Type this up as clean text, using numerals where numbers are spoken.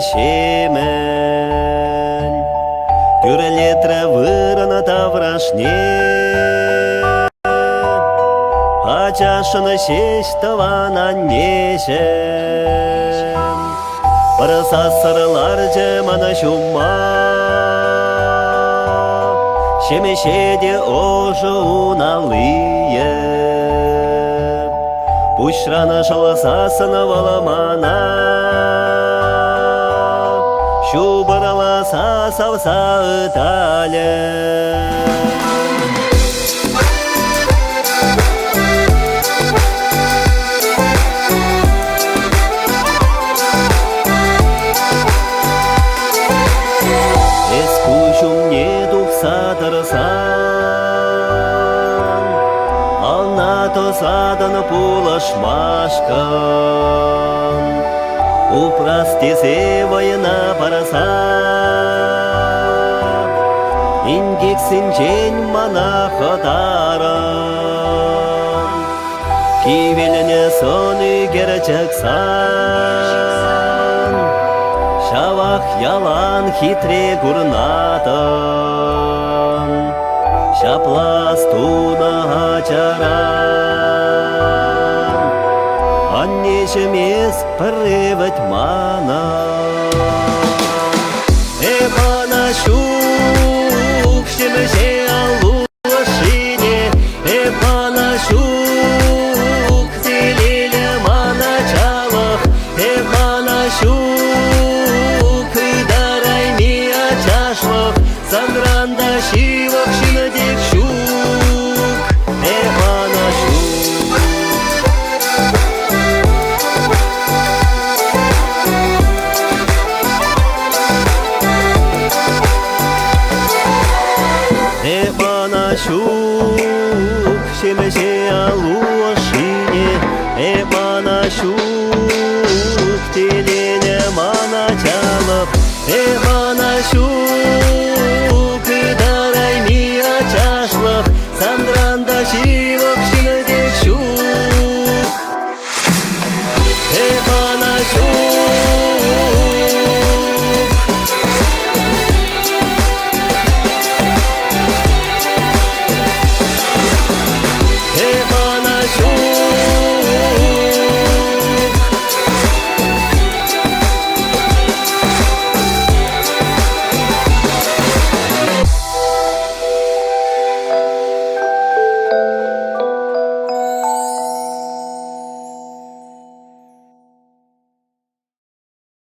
шемен, Күрелетре вырана таврашне, Ачашыны шештавана нешем, Барса сырлар жемана шума, Шемешеде ожы уналые, Пушрана шаласасына валамана, Шубарала сасавса ытале. Эскучум не дух садарсан, Алнато садана пулашмашкан, Упрастесе воена параса, Ингексин жень монаходаран, Кивелене соны герчексан, Шавах ялан хитре гурнатан, Шапластуна ачаран, Аннешемес привет мана. Эпана шук шемеше алушине, Эпана шук зелеле маначалах, Эпана шук дарай ми ачашлах, Сангранда шивах шинадик шук, Эпана шук. Эпана шук шемеше алушине, Эпана шук телене маначалах, Эпана шук